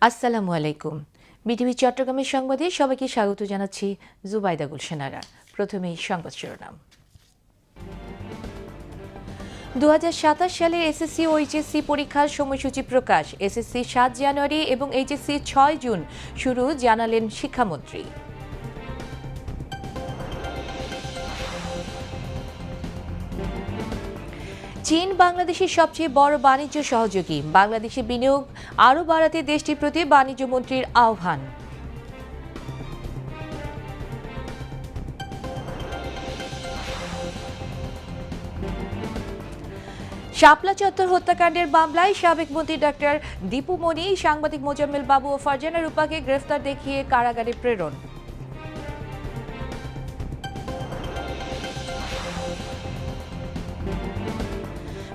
আসসালামু আলাইকুম। বিটিভি চট্টগ্রামের সংবাদে সবাইকে স্বাগত জানাচ্ছি জুবাইদা গুলশানারা। প্রথমেই সংবাদ শিরোনাম। 2027 সালের এসএসসি ও এইচএসসি পরীক্ষার সময়সূচি প্রকাশ। এসএসসি 7 জানুয়ারি এবং এইচএসসি 6 জুন শুরু, জানালেন শিক্ষামন্ত্রী। চীন বাংলাদেশের সবচেয়ে বড় বাণিজ্য সহযোগী। বাংলাদেশে বিনিয়োগ আরও বাড়াতে দেশটির প্রতি বাণিজ্য মন্ত্রীর আহ্বান। শাপলা চত্বর হত্যাকাণ্ডের মামলায় সাবেক মন্ত্রী ডাক্তার দীপু মনি, সাংবাদিক মোজাম্মেল বাবু ও ফারজানা রূপাকে গ্রেফতার দেখিয়ে কারাগারে প্রেরণ।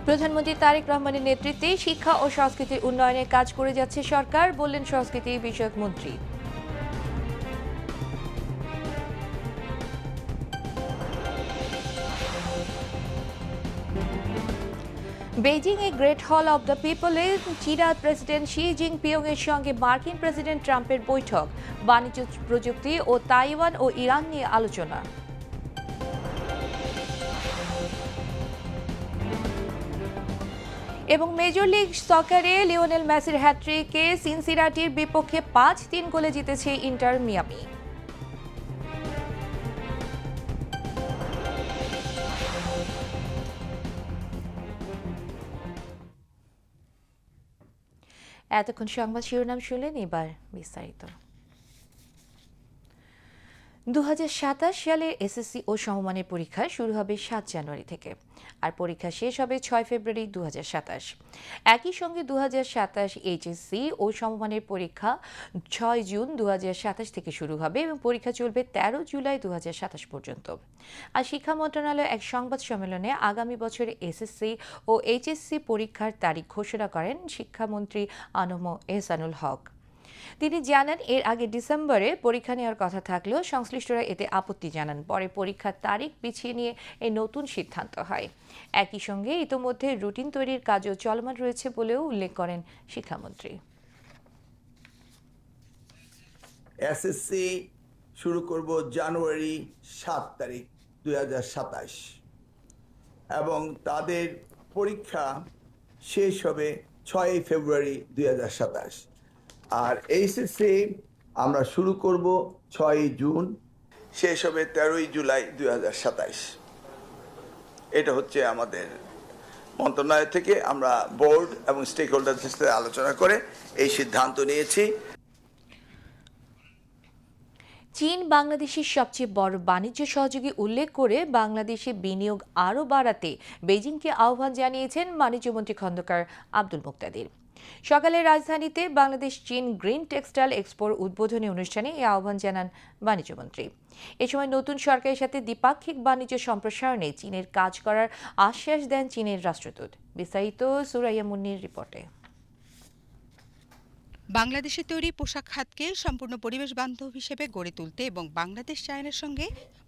প্রধানমন্ত্রী তারেক রহমানের নেতৃত্বে শিক্ষা ও সংস্কৃতির উন্নয়নে কাজ করে যাচ্ছে সরকার, বললেন সংস্কৃতি বিষয়ক মন্ত্রী। বেইজিং এ গ্রেট হল অব দ্য পিপলে চীনা প্রেসিডেন্ট শি জিনপিং এর সঙ্গে মার্কিন প্রেসিডেন্ট ট্রাম্পের বৈঠক। বাণিজ্য, প্রযুক্তি ও তাইওয়ান ও ইরান নিয়ে আলোচনা। এবং মেজর লিগ সকারে লিওনেল মেসির হ্যাট্রিকে সিনসিনাটির বিপক্ষে 5-3 গোলে জিতেছে ইন্টার মিয়ামি। এতক্ষণ সংবাদ শিরোনাম শুনলেন, এবার বিস্তারিত। 2027 সালের এসএসসি ও সমমানের পরীক্ষা শুরু হবে 7 জানুয়ারি থেকে, আর পরীক্ষা শেষ হবে 6 ফেব্রুয়ারি 2027। একই সঙ্গে 2027 এইচএসসি ও সমমানের পরীক্ষা 6 জুন 2027 থেকে শুরু হবে এবং পরীক্ষা চলবে 13 জুলাই 2027 পর্যন্ত। আর শিক্ষা মন্ত্রণালয় এক সংবাদ সম্মেলনে আগামী বছরে এসএসসি ও এইচএসসি পরীক্ষার তারিখ ঘোষণা করেন শিক্ষামন্ত্রী আনম এহসানুল হক। তিনি জানান, এর আগে ডিসেম্বরে পরীক্ষা নেওয়ার কথা থাকলেও সংশ্লিষ্টরা এতে আপত্তি জানান। পরে পরীক্ষার তারিখ পিছিয়ে নিয়ে এই নতুন সিদ্ধান্ত হয়। একই সঙ্গে ইতোমধ্যে রুটিন তৈরির কাজও চলমান রয়েছে বলেও উল্লেখ করেন শিক্ষামন্ত্রী। এসএসসি শুরু করব জানুয়ারি 7 তারিখ 2027 এবং তাদের পরীক্ষা শেষ হবে 6 ফেব্রুয়ারি 2027। আর এইচএসসি আমরা শুরু করব 6 জুন, শেষ হবে 13 জুলাই 2027। এটা হচ্ছে আমাদের মন্ত্রণালয় থেকে আমরা বোর্ড এবং স্টেক হোল্ডারদের সাথে আলোচনা করে এই সিদ্ধান্ত নিয়েছি। চীন বাংলাদেশের সবচেয়ে বড় বাণিজ্য সহযোগী উল্লেখ করে বাংলাদেশে বিনিয়োগ আরও বাড়াতে বেইজিংকে আহ্বান জানিয়েছেন বাণিজ্যমন্ত্রী খন্দকার আব্দুল মুক্তাদির। সকালে রাজধানীতে বাংলাদেশ চীন গ্রিন টেক্সটাইল এক্সপোর উদ্বোধনী অনুষ্ঠানে এই আহ্বান জানান বাণিজ্যমন্ত্রী। এ সময় নতুন সরকারের সাথে দ্বিপাক্ষিক বাণিজ্য সম্প্রসারণে চীনের কাজ করার আশ্বাস দেন চীনের রাষ্ট্রদূত। বিস্তারিত সুরাইয়া মুন্নির রিপোর্টে। বাংলাদেশে তৈরি পোশাক খাতকে সম্পূর্ণ পরিবেশ বান্ধব হিসেবে গড়ে তুলতে এবং বাংলাদেশ চায়নার সঙ্গে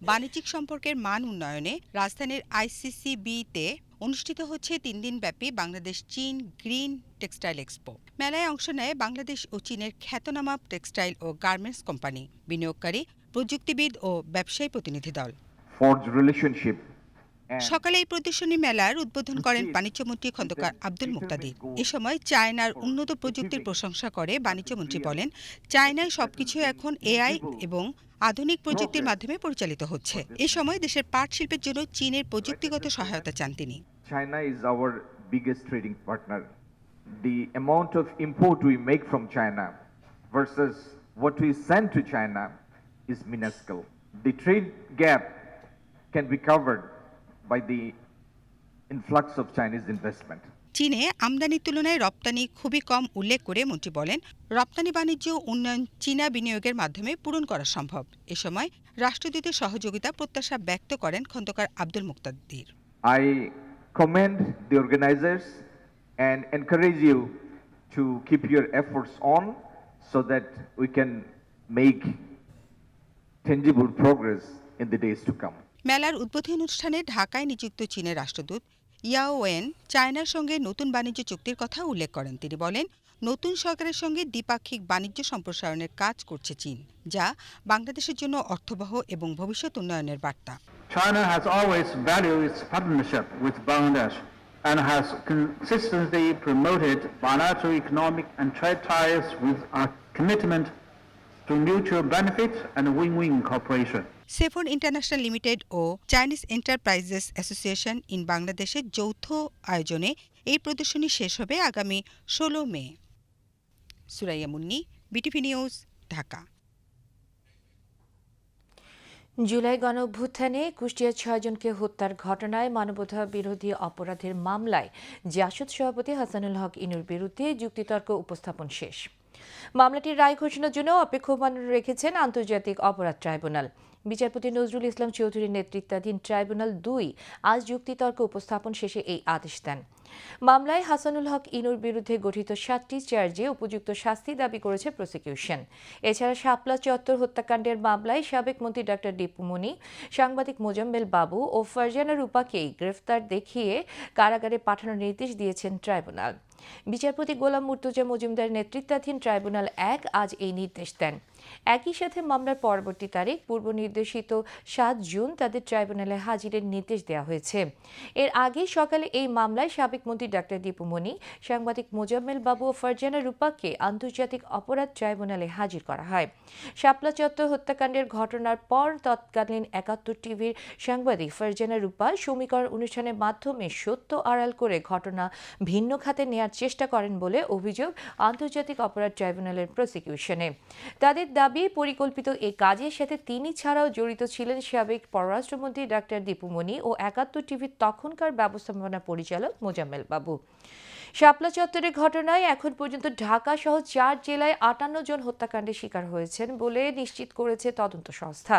বাণিজ্যিক সম্পর্কের মান উন্নয়নে রাজধানীর আইসিসিবিতে অনুষ্ঠিত হচ্ছে 3 দিনব্যাপী বাংলাদেশ চীন গ্রিন টেক্সটাইল এক্সপো। মেলায় অংশ নেয় বাংলাদেশ ও চীনের খ্যাতনামা টেক্সটাইল ও গার্মেন্টস কোম্পানি, বিনিয়োগকারী, প্রযুক্তিবিদ ও ব্যবসায়ী প্রতিনিধি দল। সকালে এই প্রদর্শনী মেলার উদ্বোধন করেন বাণিজ্যমন্ত্রী খন্দকার আব্দুল মুক্তাদির। এ সময় চায়নার উন্নত প্রযুক্তির প্রশংসা করে বাণিজ্যমন্ত্রী বলেন, চায়নায় সবকিছু এখন এআই এবং আধুনিক প্রযুক্তির মাধ্যমে পরিচালিত হচ্ছে। এ সময় দেশের পাট শিল্পের জন্য চীনের প্রযুক্তিগত সহায়তা চান তিনি। China is our biggest trading partner. The amount of import we make from China versus what we send to China is minuscule. The trade gap can be covered by the influx of Chinese investment. চীনে আমদানির তুলনায় রপ্তানি খুবই কম উল্লেখ করে মন্ত্রী বলেন, রপ্তানি বাণিজ্য উন্নয়ন চীনা বিনিয়োগের মাধ্যমে পূরণ করা সম্ভব। এ সময় রাষ্ট্রদূতের সহযোগিতা প্রত্যাশা ব্যক্ত করেন খন্দকার আব্দুল মুক্তাদির। I commend the organizers and encourage you to keep your efforts on so that we can make tangible progress in the days to come. মেলার উদ্বোধনী অনুষ্ঠানে ঢাকায় নিযুক্ত চীনের রাষ্ট্রদূত ইয়াও ওয়েন চায়নার সঙ্গে নতুন বাণিজ্য চুক্তির কথা উল্লেখ করেন। তিনি বলেন, নতুন সরকারের সঙ্গে দ্বিপাক্ষিক বাণিজ্য সম্প্রসারণের কাজ করছে চীন, যা বাংলাদেশের জন্য অর্থবহ এবং ভবিষ্যৎ উন্নয়নের বার্তা। China has always valued its partnership with Bangladesh and has consistently promoted bilateral economic and trade ties with a commitment to mutual benefit and win-win cooperation. সেফন ইন্টারন্যাশনাল লিমিটেড ও চাইনিজ এন্টারপ্রাইজেস অ্যাসোসিয়েশন ইন বাংলাদেশের যৌথ আয়োজনে এই প্রদর্শনী শেষ হবে আগামী 16 May. Suraiya Munni, BTV news, Dhaka. July গণঅভ্যুত্থানে কুষ্টিয়ার 6 জনকে হত্যার ঘটনায় মানবতা বিরোধী অপরাধের মামলায় জাসদ সভাপতি হাসানুল হক ইনুর বিরুদ্ধে যুক্তিতর্ক উপস্থাপন শেষ। মামলাটির রায় ঘোষণার জন্য অপেক্ষমান রেখেছেন আন্তর্জাতিক অপরাধ ট্রাইব্যুনাল। বিচারপতি নজরুল ইসলাম চৌধুরীর নেতৃত্বাধীন ট্রাইব্যুনাল 2 আজ যুক্তিতর্ক উপস্থাপন শেষে এই আদেশ দেন। মামলায় হাসানুল হক ইনুর বিরুদ্ধে গঠিত 7টি চার্জে উপযুক্ত শাস্তি দাবি করেছে প্রসিকিউশন। এছাড়া শাপলা চত্বর হত্যাকাণ্ডের মামলায় সাবেক মন্ত্রী ডক্টর দীপু মনি, সাংবাদিক মোজাম্মেল বাবু ও ফারজানা রূপাকেই গ্রেফতার দেখিয়ে কারাগারে পাঠানোর নির্দেশ দিয়েছেন ট্রাইব্যুনাল। বিচারপতি গোলাম মুর্তজা মজুমদার নেতৃত্বাধীন ট্রাইব্যুনাল 1 আজ এই নির্দেশ দেন। একই সাথে মামলার পরবর্তী তারিখ পূর্ব নির্দেশিত 7 জুন তাদের ট্রাইব্যুনালে হাজিরের নির্দেশ দেওয়া হয়েছে। এর আগে সকালে এই মামলায় সাবেক মন্ত্রী ডক্টর দীপু মনি, সাংবাদিক মোজাম্মেল বাবু ও ফারজানা রূপাকে আন্তর্জাতিক অপরাধ ট্রাইব্যুনালে হাজির করা হয়। শাপলা চত্বর হত্যাকাণ্ডের ঘটনার পর তৎকালীন 71 টিভির সাংবাদিক ফারজানা রূপা সমীকরণ অনুষ্ঠানের মাধ্যমে সত্য আড়াল করে ঘটনা ভিন্ন খাতে নেয়ার চেষ্টা করেন বলে অভিযোগ আন্তর্জাতিক অপরাধ ট্রাইব্যুনালের প্রসিকিউশনে। তাদের দাবি, পরিকল্পিত এই কাজের সাথে তিনি ছাড়াও জড়িত ছিলেন সাবেক পররাষ্ট্রমন্ত্রী ডক্টর দীপু মনি ও 71 টিভির তখনকার ব্যবস্থাপনা পরিচালক মোজাম্মেল বাবু। শাপলা চত্বরের ঘটনায় এখন পর্যন্ত ঢাকা সহ 4 জেলায় 58 জন হত্যাকাণ্ডের শিকার হয়েছেন বলে নিশ্চিত করেছে তদন্ত সংস্থা।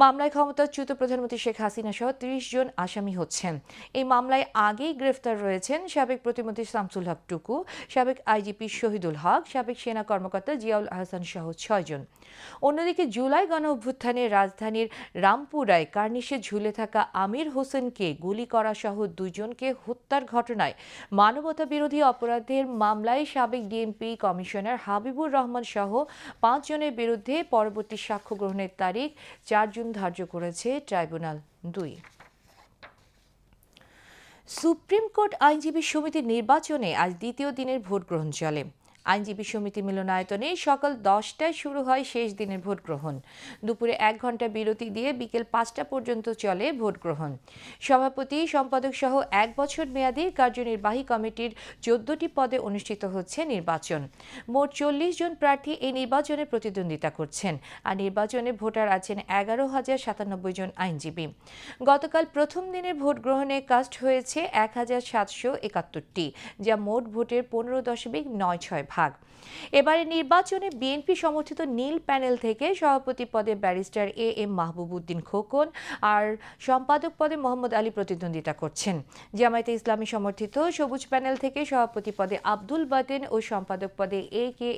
মামলায় ক্ষমতাচ্যুত প্রধানমন্ত্রী শেখ হাসিনা সহ 30 জন আসামি হচ্ছেন। এই মামলায় আগেই গ্রেফতার রয়েছেন সাবেক প্রতিমন্ত্রী শামসুল হক টুকু, সাবেক আইজিপি শহীদুল হক, সাবেক সেনা কর্মকর্তা জিয়াউল আহসান সহ 6 জন। অন্যদিকে জুলাই গণঅভ্যুত্থানে রাজধানীর রামপুরায় কার্নিশে ঝুলে থাকা আমির হোসেনকে গুলি করা সহ 2 জনকে হত্যার ঘটনায় মানবতা বিরোধী অপরাধের মামলায় সাবেক ডিএমপি কমিশনার হাবিবুর রহমান সহ 5 জনের বিরুদ্ধে পরবর্তী সাক্ষ্য গ্রহণের তারিখ 4 জুন ধার্য করেছে ট্রাইব্যুনাল 2। সুপ্রিম কোর্ট আইনজীবী সমিতির নির্বাচনে আজ দ্বিতীয় দিনের ভোট গ্রহণ চলে। আইনজীবী সমিতি মিলনায়তনে সকাল 10টায় শুরু হয় শেষ দিনের ভোট গ্রহণ। দুপুরে 1 ঘন্টা বিরতি দিয়ে বিকেল 5টা পর্যন্ত চলে ভোট গ্রহণ। সভাপতি, সম্পাদক সহ 1 বছর মেয়াদী কার্যনির্বাহী কমিটির 14টি পদে অনুষ্ঠিত হচ্ছে নির্বাচন। মোট 40 জন প্রার্থী এই নির্বাচনে প্রতিদ্বন্দ্বিতা করছেন, আর নির্বাচনে ভোটার আছেন 11,097 জন আইনজীবী। গতকাল প্রথম দিনের ভোট গ্রহণে কাস্ট হয়েছে 1,771টি, যা মোট ভোটের 15.96 ভাগ। এবারে নির্বাচনে বিএনপি সমর্থিত নীল প্যানেল থেকে সভাপতি পদে ব্যারিস্টার এম মাহবুব উদ্দিন খোকন আর সম্পাদক পদে মোহাম্মদ আলী প্রতিদ্বন্দ্বিতা করছেন। জামায়াতে ইসলামী সমর্থিত সবুজ প্যানেল থেকে সভাপতি পদে আব্দুল বাতেন ও সম্পাদক পদে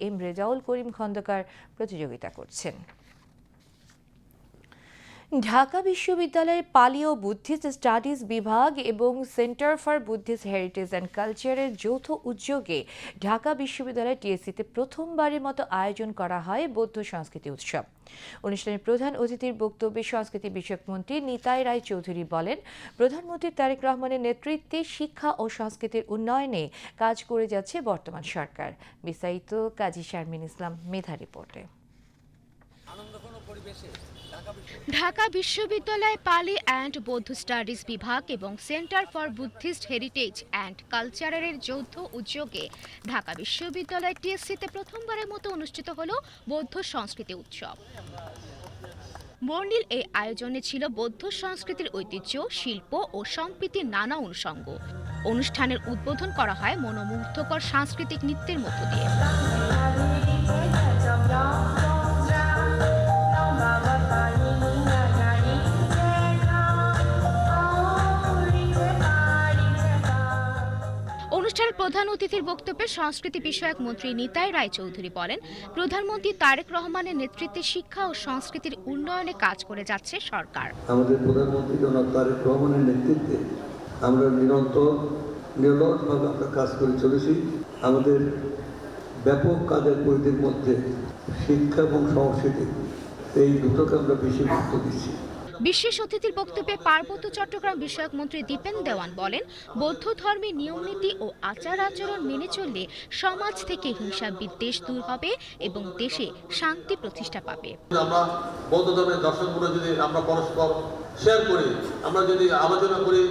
এম রেজাউল করিম খন্দকার প্রতিযোগিতা করছেন। ঢাকা বিশ্ববিদ্যালয়ের পালি ও বুদ্ধিস্ট স্টাডিজ বিভাগ এবং centre for Buddhist heritage and কালচারের যৌথ উদ্যোগে ঢাকা বিশ্ববিদ্যালয় টিএসসিতে প্রথমবারের মতো আয়োজন করা হয় বৌদ্ধ সংস্কৃতি উৎসব। অনুষ্ঠানের প্রধান অতিথির বক্তব্যে সংস্কৃতি বিষয়ক মন্ত্রী নিতাই রায় চৌধুরী বলেন, প্রধানমন্ত্রী তারেক রহমানের নেতৃত্বে শিক্ষা ও সংস্কৃতির উন্নয়নে কাজ করে যাচ্ছে বর্তমান সরকার। বিস্তারিত কাজী শারমিন ইসলাম মেধা রিপোর্টে। ঢাকা বিশ্ববিদ্যালয় পালি অ্যান্ড বৌদ্ধ স্টাডিজ বিভাগ এবং centre for Buddhist heritage and কালচারের যৌথ উদ্যোগে ঢাকা বিশ্ববিদ্যালয় টিএসসিতে প্রথমবারের মতো অনুষ্ঠিত হলো বৌদ্ধ সংস্কৃতি উৎসব। বর্ণিল এই আয়োজনে ছিল বৌদ্ধ সংস্কৃতির ঐতিহ্য, শিল্প ও সম্প্রীতির নানা অনুষঙ্গ। অনুষ্ঠানের উদ্বোধন করা হয় মনোমুগ্ধকর সাংস্কৃতিক নৃত্যের মধ্য দিয়ে। অনুষ্ঠানের প্রধান অতিথির বক্তব্যে সংস্কৃতি বিষয়ক মন্ত্রী নিতাই রায় চৌধুরী বলেন, প্রধানমন্ত্রী তারেক রহমানের নেতৃত্বে শিক্ষা ও সংস্কৃতির উন্নয়নে কাজ করে যাচ্ছে সরকার। আমাদের প্রধানমন্ত্রী জনাব তারেক রহমানের নেতৃত্বে আমরা নিরন্তর নিরলসভাবে আমরা কাজ করে চলেছি। আমাদের ব্যাপক কাজের পরিধির মধ্যে শিক্ষা এবং সংস্কৃতি এই দুটোকে আমরা বেশি গুরুত্ব দিচ্ছি। বিশেষ অতিথির বক্তব্যে পার্বত্য চট্টগ্রাম বিষয়ক মন্ত্রী দীপেন দেওয়ান বলেন, বৌদ্ধ ধর্মের নিয়মনীতি ও আচার আচরণ মেনে চললে সমাজ থেকে হিংসা বিদ্বেষ দূর হবে এবং দেশে শান্তি প্রতিষ্ঠা পাবে। আমরা বৌদ্ধ ধর্মের দর্শনগুলো যদি আমরা পরস্পর শেয়ার করি, আমরা যদি আলোচনা করি,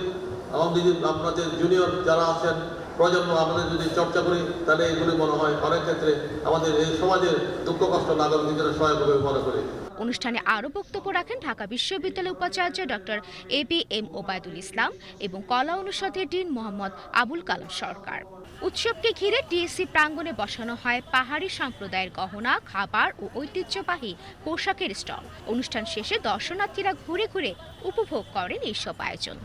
আমাদের জুনিয়র যারা আছেন প্রজন্ম আমাদের যদি চর্চা করি, তাহলে এগুলি মনে হয় অনেক ক্ষেত্রে আমাদের এই সমাজের দুঃখ কষ্ট লাঘবের ভিতরে সহায়ক হবে মনে করি। অনুষ্ঠানে আরও বক্তব্য রাখেন ঢাকা বিশ্ববিদ্যালয়ের উপাচার্য ডক্টর ABM ওবায়দুল ইসলাম এবং কলা অনুষদের ডিন মোহাম্মদ আবুল কালাম সরকার। উৎসবকে ঘিরে টিএসসি প্রাঙ্গণে বসানো হয় পাহাড়ি সম্প্রদায়ের গহনা, খাবার ও ঐতিহ্যবাহী পোশাকের স্টল। অনুষ্ঠান শেষে দর্শনার্থীরা ঘুরে ঘুরে উপভোগ করেন এইসব আয়োজন।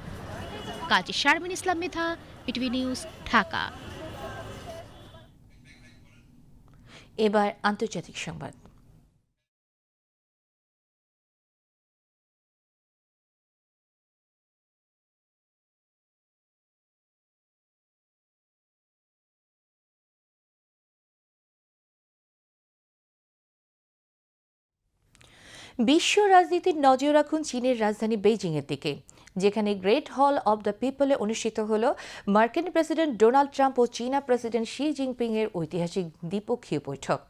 কাজী শারমিন ইসলাম মেধা, পিটিভি নিউজ, ঢাকা। এবার আন্তর্জাতিক সংবাদ। বিশ্ব রাজনীতির নজর রাখুন চীনের রাজধানী বেইজিংয়ের দিকে, যেখানে গ্রেট হল অব দ্য পিপলে অনুষ্ঠিত হল মার্কিন প্রেসিডেন্ট ডোনাল্ড ট্রাম্প ও চীনা প্রেসিডেন্ট শি জিনপিং এর ঐতিহাসিক দ্বিপক্ষীয় বৈঠক।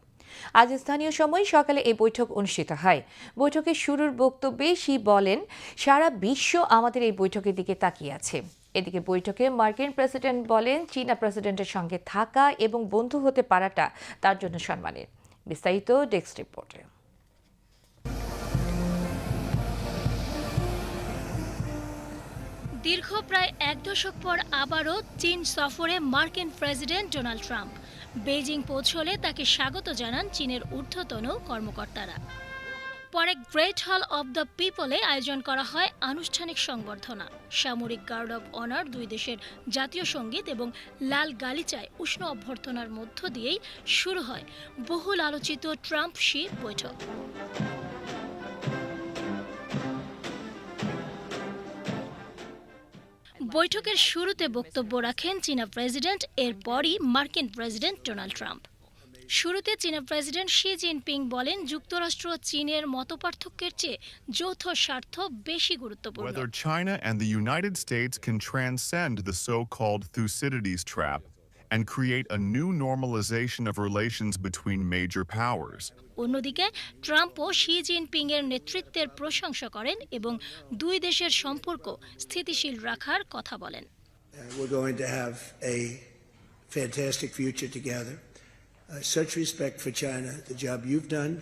আজ স্থানীয় সময় সকালে এই বৈঠক অনুষ্ঠিত হয়। বৈঠকের শুরুর বক্তব্যে শি বলেন, সারা বিশ্ব আমাদের এই বৈঠকের দিকে তাকিয়ে আছে। এদিকে বৈঠকে মার্কিন প্রেসিডেন্ট বলেন, চীনা প্রেসিডেন্টের সঙ্গে থাকা এবং বন্ধু হতে পারাটা তার জন্য সম্মানের। বিস্তারিত ডেস্ক রিপোর্টে। দীর্ঘ প্রায় এক দশক পর আবারও চীন সফরে মার্কিন প্রেসিডেন্ট ডোনাল্ড ট্রাম্প বেইজিং পৌঁছলে তাকে স্বাগত জানান চীনের ঊর্ধ্বতন কর্মকর্তারা। পরে গ্রেট হল অব দ্য পিপলে আয়োজন করা হয় আনুষ্ঠানিক সংবর্ধনা। সামরিক গার্ড অব অনার, দুই দেশের জাতীয় সঙ্গীত এবং লাল গালিচায় উষ্ণ অভ্যর্থনার মধ্য দিয়েই শুরু হয় বহুল আলোচিত ট্রাম্প শি বৈঠক। বৈঠকের শুরুতে বক্তব্য রাখেন চীনা প্রেসিডেন্ট, এরপরই মার্কিন প্রেসিডেন্ট ডোনাল্ড ট্রাম্প। শুরুতে চীনা প্রেসিডেন্ট শি জিনপিং বলেন, যুক্তরাষ্ট্র চীনের মতপার্থক্যের চেয়ে যৌথ স্বার্থ বেশি গুরুত্বপূর্ণ। Whether China and the United States can transcend the so-called Thucydides trap and create a new normalization of relations between major powers. অন্যদিকে ট্রাম্পও শি জিনপিং এর নেতৃত্বের প্রশংসা করেন এবং দুই দেশের সম্পর্ক স্থিতিশীল রাখার কথা বলেন। We're going to have a fantastic future together. Such respect for China, the job you've done.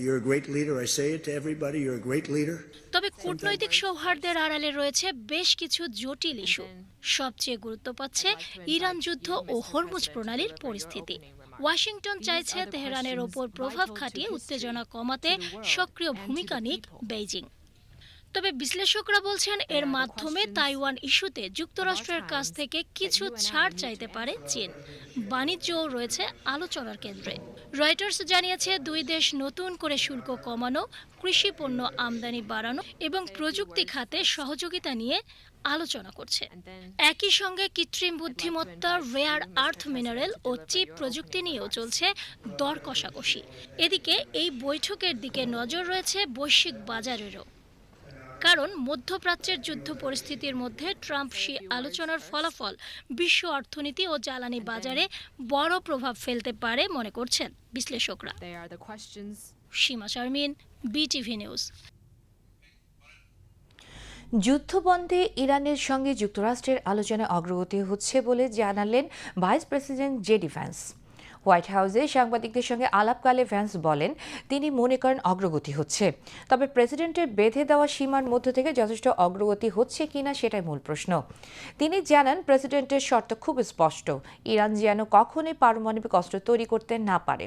You're a great leader. I say it to everybody. You're a great leader. তবে কূটনৈতিক সৌহার্দ্যের আড়ালে রয়েছে বেশ কিছু জটিল ইস্যু। সবচেয়ে গুরুত্ব পাচ্ছে ইরান যুদ্ধ ও হরমুজ প্রণালীর পরিস্থিতি। ওয়াশিংটন চাইছে তেহরানের ওপর প্রভাব খাটিয়ে উত্তেজনা কমাতে সক্রিয় ভূমিকা নিক বেইজিং। তবে বিশ্লেষকরা বলছেন, এর মাধ্যমে তাইওয়ান ইস্যুতে যুক্তরাষ্ট্রের কাছ থেকে কিছু ছাড় চাইতে পারে চীন। বাণিজ্যও রয়েছে আলোচনার কেন্দ্রে। রয়টার্স জানিয়েছে, দুই দেশ নতুন করে শুল্ক কমানো, কৃষি পণ্য আমদানি বাড়ানো এবং প্রযুক্তি খাতে সহযোগিতা নিয়ে আলোচনা করছে। একই সঙ্গে কৃত্রিম বুদ্ধিমত্তা, রেয়ার আর্থ মিনারেল ও চিপ প্রযুক্তি নিয়েও চলছে দর কষাকষি। এদিকে এই বৈঠকের দিকে নজর রয়েছে বৈশ্বিক বাজারেরও, কারণ মধ্যপ্রাচ্যের যুদ্ধ পরিস্থিতির মধ্যে ট্রাম্প শি আলোচনার ফলাফল বিশ্ব অর্থনীতি ও জ্বালানি বাজারে বড় প্রভাব ফেলতে পারে মনে করছেন বিশ্লেষকরা। সীমা শারমিন, বিটিভি নিউজ। যুদ্ধবন্ধে ইরানের সঙ্গে যুক্তরাষ্ট্রের আলোচনায় অগ্রগতি হচ্ছে বলে জানালেন vice president JD Vance. White হাউসে সাংবাদিকদের সঙ্গে আলাপকালে ভ্যান্স বলেন, তিনি মনে করেন অগ্রগতি হচ্ছে, তবে প্রেসিডেন্টের বেঁধে দেওয়া সীমার মধ্য থেকে যথেষ্ট অগ্রগতি হচ্ছে কিনা সেটাই মূল প্রশ্ন। তিনি জানান, প্রেসিডেন্টের শর্ত খুব স্পষ্ট, ইরান যেন কখনোই পারমাণবিক অস্ত্র তৈরি করতে না পারে।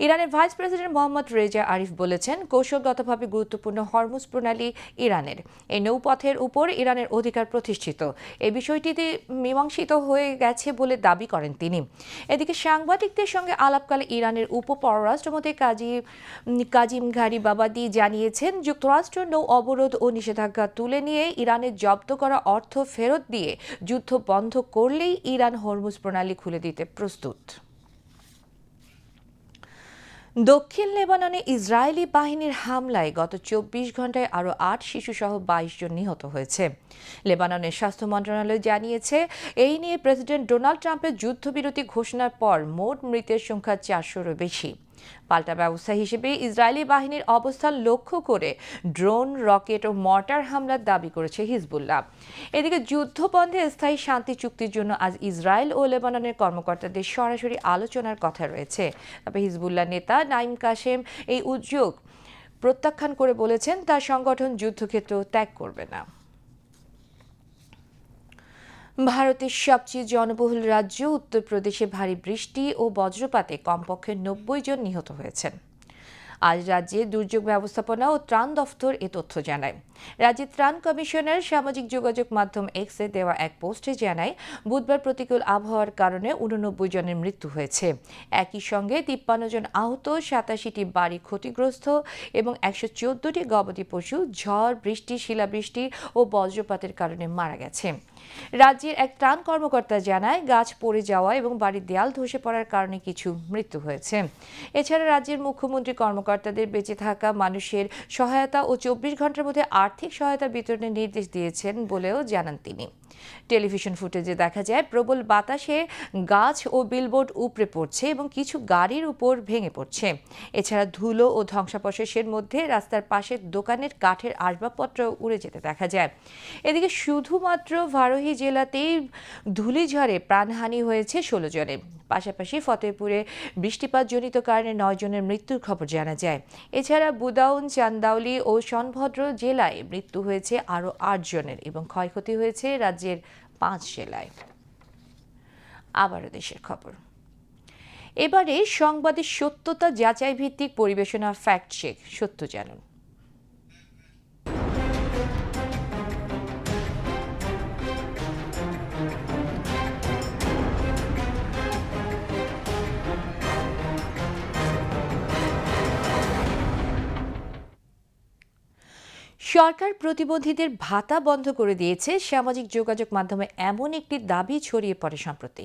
ইরানের ভাইস প্রেসিডেন্ট মোহাম্মদ রেজা আরিফ বলেছেন, কৌশলগতভাবে গুরুত্বপূর্ণ হরমুজ প্রণালী ইরানের। এই নৌপথের উপর ইরানের অধিকার প্রতিষ্ঠিত। এই বিষয়টিতে মীমাংসিত হয়ে গেছে বলে দাবি করেন তিনি। এদিকে সাংবাদিকদের সঙ্গে আলাপকালে ইরানের উপপররাষ্ট্রমন্ত্রী কাজিম গারিবাবাদি জানিয়েছেন, যুক্তরাষ্ট্র নৌ অবরোধ ও নিষেধাজ্ঞা তুলে নিয়ে ইরানের জব্দ করা অর্থ ফেরত দিয়ে যুদ্ধ বন্ধ করলেই ইরান হরমুজ প্রণালী খুলে দিতে প্রস্তুত। দক্ষিণ লেবাননে ইসরায়েলি বাহিনীর হামলায় গত ২৪ ঘন্টায় আরও ৮ শিশুসহ ২২ জন নিহত হয়েছে। লেবাননের স্বাস্থ্য মন্ত্রণালয় জানিয়েছে, এই নিয়ে প্রেসিডেন্ট ডোনাল্ড ট্রাম্পের যুদ্ধবিরতি ঘোষণার পর মোট মৃতের সংখ্যা ৪০০-রও বেশি। পাল্টা ব্যবস্থা হিসেবে ইসরায়েলি বাহিনীর অবস্থান লক্ষ্য করে ড্রোন, রকেট ও মর্টার হামলার দাবি করেছে হিজবুল্লাহ। এদিকে যুদ্ধবন্ধে স্থায়ী শান্তি চুক্তির জন্য আজ ইসরায়েল ও লেবাননের কর্মকর্তাদের সরাসরি আলোচনার কথা রয়েছে। তবে হিজবুল্লাহ নেতা নাইম কাসেম এই উদ্যোগ প্রত্যাখ্যান করে বলেছেন, তার সংগঠন যুদ্ধক্ষেত্র ত্যাগ করবে না। ভারতের সবচেয়ে জনবহুল রাজ্য উত্তরপ্রদেশে ভারী বৃষ্টি ও বজ্রপাতে কমপক্ষে ৯০ জন নিহত হয়েছেন। আজ রাজ্যে দুর্যোগ ব্যবস্থাপনা ও ত্রাণ দফতর এ তথ্য জানায়। রাজ্যের ত্রাণ কমিশনার সামাজিক যোগাযোগ মাধ্যম এক্সে দেওয়া এক পোস্টে জানায়, বুধবার প্রতিকূল আবহাওয়ার কারণে ৮৯ জনের মৃত্যু হয়েছে। একই সঙ্গে ৫৩ জন আহত, ৮৭টি বাড়ি ক্ষতিগ্রস্ত এবং ১১৪টি গবাদি পশু ঝড়, বৃষ্টি, শিলাবৃষ্টি ও বজ্রপাতের কারণে মারা গেছে। রাজ্যের এক ত্রাণ কর্মকর্তা জানায়, গাছ পড়ে যাওয়া এবং বাড়ির দেয়াল ধসে পড়ার কারণে কিছু মৃত্যু হয়েছে। এছাড়া রাজ্যের মুখ্যমন্ত্রী কর্মকর্তাদের বেঁচে থাকা মানুষের সহায়তা ও ২৪ ঘন্টার মধ্যে আর্থিক সহায়তা বিতরণের নির্দেশ দিয়েছেন বলেও জানান তিনি। টেলিভিশন ফুটেজে দেখা যায়, প্রবল বাতাসে গাছ ও বিলবোর্ড উপড়ে পড়ছে এবং কিছু গাড়ির উপর ভেঙে পড়ছে। এছাড়া ধুলো ও ধ্বংসাবশেষের মধ্যে রাস্তার পাশের দোকানের কাঠের আসবাবপত্র উড়ে যেতে দেখা যায়। এদিকে শুধুমাত্র ভারোহী জেলাতেই ধূলিঝড়ে প্রাণহানি হয়েছে ১৬ জনের। পাশাপাশি ফতেহপুরে বৃষ্টিপাতজনিত কারণে ৯ জনের মৃত্যুর খবর জানা যায়। এছাড়া বুদাউন, চান্দাউলি ও সোনভদ্র জেলায় মৃত্যু হয়েছে আরও ৮ জনের এবং ক্ষয়ক্ষতি হয়েছে রাজ্যের ৫ জেলায়। আবারও দেশের খবর। এবারে সংবাদের সত্যতা যাচাই ভিত্তিক পরিবেশনা ফ্যাক্ট চেক, সত্য জানুন। সরকার প্রতিবন্ধীদের ভাতা বন্ধ করে দিয়েছে। সামাজিক যোগাযোগ মাধ্যমে এমন একটি দাবি ছড়িয়ে পড়ে সম্প্রতি।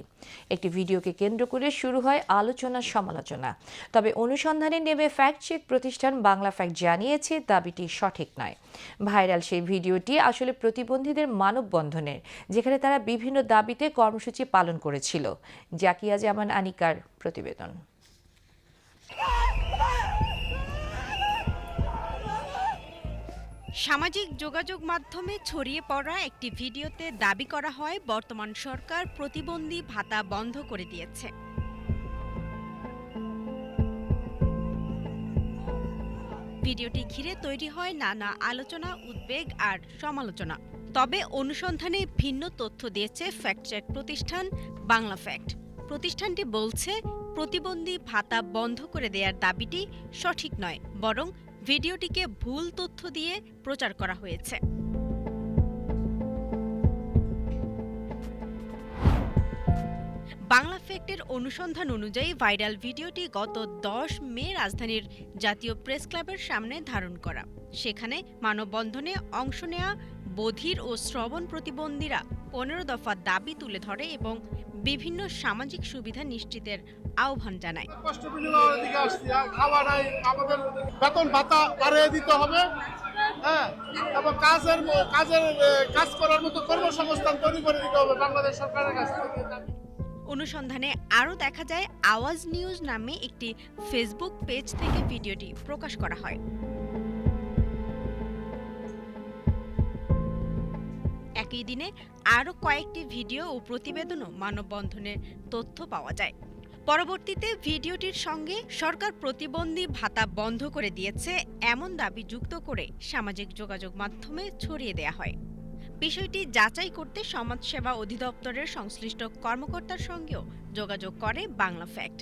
একটি ভিডিওকে কেন্দ্র করে শুরু হয় আলোচনা সমালোচনা। তবে অনুসন্ধানে নেমে ফ্যাক্ট চেক প্রতিষ্ঠান বাংলা ফ্যাক্ট জানিয়েছে দাবিটি সঠিক নয়। ভাইরাল সেই ভিডিওটি আসলে প্রতিবন্ধীদের মানববন্ধনের, যেখানে তারা বিভিন্ন দাবিতে কর্মসূচি পালন করেছিল। জাকিয়া জামান আনিকার প্রতিবেদন। সামাজিক যোগাযোগ মাধ্যমে ছড়িয়ে পড়া একটি ভিডিওতে দাবি করা হয়, বর্তমান সরকার প্রতিবন্ধী ভাতা বন্ধ করে দিয়েছে। ভিডিওটি ঘিরে তৈরি হয় নানা আলোচনা, উদ্বেগ আর সমালোচনা। তবে অনুসন্ধানে ভিন্ন তথ্য দিয়েছে ফ্যাক্ট চেক প্রতিষ্ঠান বাংলা ফ্যাক্ট। প্রতিষ্ঠানটি বলছে, প্রতিবন্ধী ভাতা বন্ধ করে দেওয়ার দাবিটি সঠিক নয়, বরং ভিডিওটিকে ভুল তথ্য দিয়ে প্রচার করা হয়েছে। বাংলা ফ্যাক্টের অনুসন্ধান অনুযায়ী ভাইরাল ভিডিওটি গত ১০ মে রাজধানীর জাতীয় প্রেস ক্লাবের সামনে ধারণ করা। সেখানে মানববন্ধনে অংশ নেয়া বধির ও শ্রবণ প্রতিবন্ধীরা ১৫ দফা দাবি তুলে ধরে এবং বিভিন্ন সামাজিক সুবিধা নিশ্চিতের আহ্বান জানায়। বেতন ভাতা বাড়িয়ে দিতে হবে, এবং কাজ করার মতো কর্মসংস্থান তৈরি করে দিতে হবে বাংলাদেশ সরকারের কাছে। অনুসন্ধানে আরও দেখা যায়, আওয়াজ নিউজ নামে একটি ফেসবুক পেজ থেকে ভিডিওটি প্রকাশ করা হয়। একই দিনে আরও কয়েকটি ভিডিও ও প্রতিবেদনও মানববন্ধনের তথ্য পাওয়া যায়। পরবর্তীতে ভিডিওটির সঙ্গে সরকার প্রতিবন্ধী ভাতা বন্ধ করে দিয়েছে এমন দাবি যুক্ত করে সামাজিক যোগাযোগ মাধ্যমে ছড়িয়ে দেয়া হয়। বিষয়টি যাচাই করতে সমাজসেবা অধিদপ্তরের সংশ্লিষ্ট কর্মকর্তার সঙ্গেও যোগাযোগ করে বাংলা ফ্যাক্ট।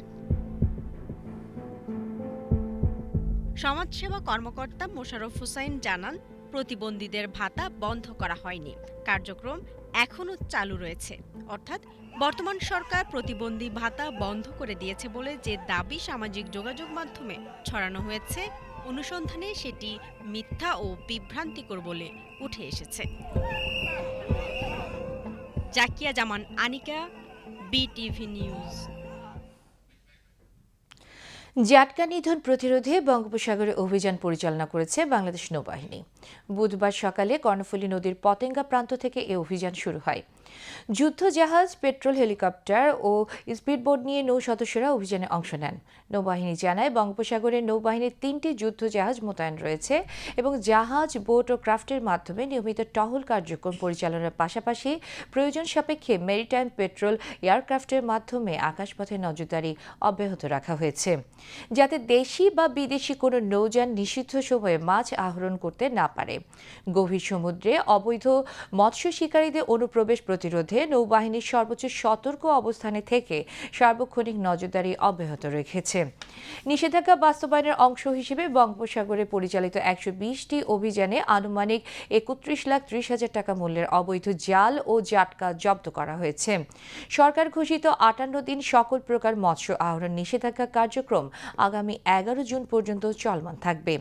সমাজসেবা কর্মকর্তা মোশাররফ হোসাইন জানান, প্রতিবন্ধীদের ভাতা বন্ধ করা হয়নি, কার্যক্রম এখনও চালু রয়েছে। অর্থাৎ বর্তমান সরকার প্রতিবন্ধী ভাতা বন্ধ করে দিয়েছে বলে যে দাবি সামাজিক যোগাযোগ মাধ্যমে ছড়ানো হয়েছে, অনুসন্ধানে সেটি মিথ্যা ও বিভ্রান্তিকর বলে উঠে এসেছে। জাকিয়া জামান আনিকা, বিটিভি নিউজ। জাটকা নিধন প্রতিরোধে বঙ্গোপসাগরে অভিযান পরিচালনা করেছে বাংলাদেশ নৌবাহিনী। বুধবার সকালে কর্ণফুলী নদীর পতেঙ্গা প্রান্ত থেকে এ অভিযান শুরু হয়। যুদ্ধজাহাজ, পেট্রোল, হেলিকপ্টার ও স্পিডবোট নিয়ে নৌ সদস্যরা অভিযানে অংশ নেন। নৌবাহিনী জানায়, বঙ্গোপসাগরে নৌবাহিনীর 3টি যুদ্ধজাহাজ মোতায়েন রয়েছে এবং জাহাজ, বোট ও ক্রাফটের মাধ্যমে নিয়মিত টহল কার্যক্রম পরিচালনার পাশাপাশি প্রয়োজন সাপেক্ষে মেরিটাইম পেট্রোল এয়ারক্রাফটের মাধ্যমে আকাশপথে নজরদারি অব্যাহত রাখা হয়েছে, যাতে দেশি বা বিদেশি কোনো নৌযান নিষিদ্ধ সময়ে মাছ আহরণ করতে না পারে। গভীর সমুদ্রে অবৈধ মৎস্য শিকারীদের অনুপ্রবেশ প্রতিরোধে নৌবাহিনীর সর্বোচ্চ সতর্ক অবস্থানে থেকে সার্বক্ষণিক নজরদারি অব্যাহত রেখেছে। নিষেধাজ্ঞা বাস্তবায়নের অংশ হিসেবে বঙ্গোপসাগরে পরিচালিত 120টি অভিযানে আনুমানিক 31,30,000 টাকা মূল্যের অবৈধ জাল ও জাটকা জব্দ করা হয়েছে। সরকার ঘোষিত 58 দিন সকল প্রকার মৎস্য আহরণ নিষেধাজ্ঞা কার্যক্রম আগামী 11 জুন পর্যন্ত চলমান থাকবে।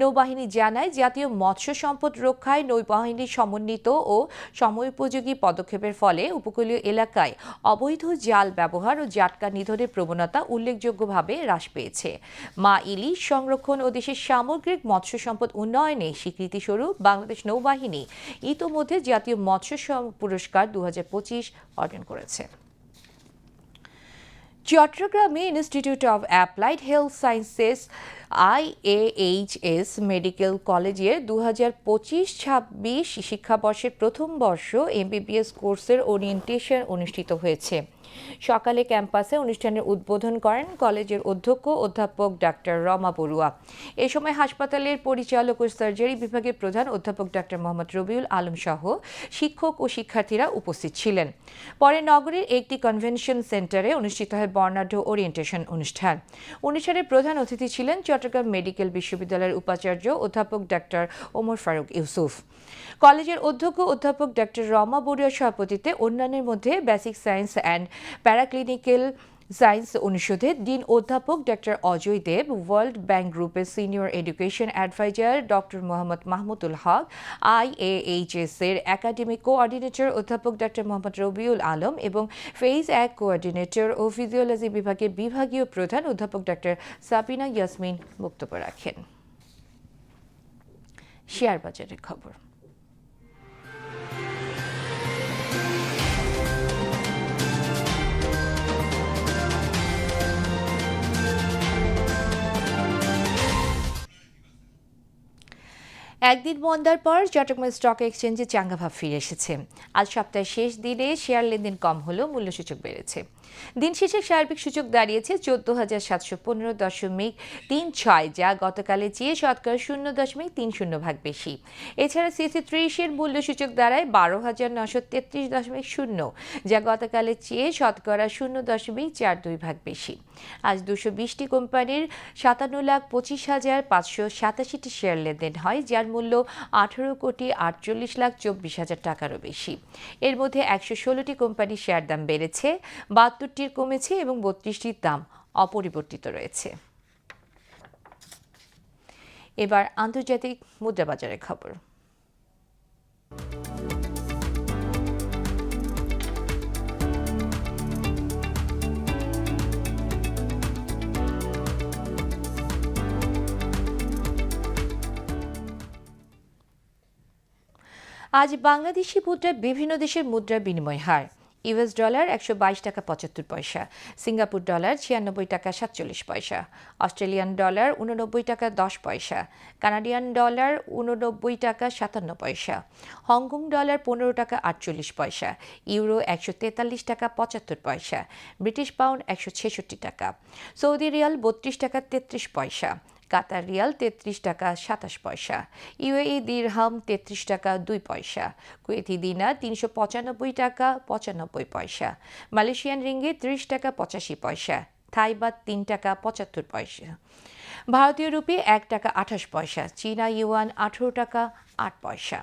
নৌবাহিনী জানায়, জাতীয় মৎস্য সম্পদ রক্ষায় নৌবাহিনীর সমন্বিত ও সময়োপযোগী পদক্ষেপের ফলে উপকূলীয় এলাকায় অবৈধ জাল ব্যবহার ও জাটকা নিধনের প্রবণতা উল্লেখযোগ্যভাবে হ্রাস পেয়েছে। মা ইলিশ সংরক্ষণ ও দেশের সামগ্রিক মৎস্য সম্পদ উন্নয়নে স্বীকৃতিস্বরূপ বাংলাদেশ নৌবাহিনী ইতোমধ্যে জাতীয় মৎস্য পুরস্কার 2025 অর্জন করেছে। চট্টগ্রামে institute of applied health sciences IAHS medical কলেজের 2025-26 শিক্ষাবর্ষের প্রথম বর্ষ MBBS কোর্সের ওরিয়েন্টেশন অনুষ্ঠিত হয়েছে। সকালে ক্যাম্পাসে অনুষ্ঠানের উদ্বোধন করেন কলেজের অধ্যক্ষ অধ্যাপক ডাক্তার রমা বড়ুয়া। এ সময় হাসপাতালের পরিচালক ও সার্জারি বিভাগের প্রধান অধ্যাপক ডাক্তার মোহাম্মদ রবিউল আলম সহ শিক্ষক ও শিক্ষার্থীরা উপস্থিত ছিলেন। পরে নগরের একটি কনভেনশন সেন্টারে অনুষ্ঠিত হয় বর্ণাঢ্য ওরিয়েন্টেশন অনুষ্ঠান। অনুষ্ঠানের প্রধান অতিথি ছিলেন চট্টগ্রাম মেডিকেল বিশ্ববিদ্যালয়ের উপাচার্য অধ্যাপক ডাক্তার ওমর ফারুক ইউসুফ। কলেজের অধ্যক্ষ অধ্যাপক ডাক্তার রমা বড়ুয়ার সভাপতিত্বে অন্যান্যের মধ্যে basic science and paraclinical science অনুষদের ডিন অধ্যাপক doctor Ajay Dev, world bank গ্রুপের senior education adviser doctor Mohammad Mahmudul Haque, IAHS এর একাডেমিক কোঅর্ডিনেটর অধ্যাপক ডাক্তার মোহাম্মদ রবিউল আলম এবং ফেজ 1 কোঅর্ডিনেটর ও ফিজিওলজি বিভাগের বিভাগীয় প্রধান অধ্যাপক ডাক্তার সাবিনা ইয়াসমিন বক্তব্য রাখেন। শেয়ার বাজারের খবর। একদিন মন্দার পর চট্টগ্রাম স্টক এক্সচেঞ্জে চাঙ্গা ভাব ফিরে এসেছে। আজ সপ্তাহের শেষ দিনে শেয়ার লেনদেন কম হলেও মূল্যসূচক বেড়েছে। দিন শেষে সার্বিক সূচক দাঁড়িয়েছে 14,715.36, যা গতকালের চেয়ে শতকরা 0.30 বেশি। এছাড়া CAC 30-এর মূল্যসূচক দাঁড়ায় 12,933.0, যা গতকালের চেয়ে শতকরা 0.42 বেশি। আজ 220টি কোম্পানির 57,25,587টি শেয়ার লেনদেন হয়, যার মূল্য 18,48,24,000 টাকারও বেশি। এর মধ্যে 116টি কোম্পানির শেয়ার দাম বেড়েছে, 72টির কমেছে এবং 32টির দাম অপরিবর্তিত রয়েছে। এবার আন্তর্জাতিক মুদ্রাবাজারের খবর। আজ বাংলাদেশি মুদ্রায় বিভিন্ন দেশের মুদ্রার বিনিময় হার। US ডলার 122 টাকা 75 পয়সা, সিঙ্গাপুর ডলার 96 টাকা 47 পয়সা, অস্ট্রেলিয়ান ডলার 89 টাকা 10 পয়সা, কানাডিয়ান ডলার 89 টাকা 57 পয়সা, হংকং ডলার 15 টাকা 48 পয়সা, ইউরো 143 টাকা 75 পয়সা, ব্রিটিশ পাউন্ড 166 টাকা, সৌদি রিয়াল 32 টাকা 33 পয়সা, কাতার রিয়াল 33 টাকা 27 পয়সা, UAE দিরহাম 33 টাকা 2 পয়সা, কুয়েতি দিনার 395 টাকা 95 পয়সা, মালয়েশিয়ান রিঙ্গিত 30 টাকা 85 পয়সা, থাই বাত 3 টাকা 75 পয়সা, ভারতীয় রুপি 1 টাকা 28 পয়সা, চীনা ইউয়ান 18 টাকা 8 পয়সা।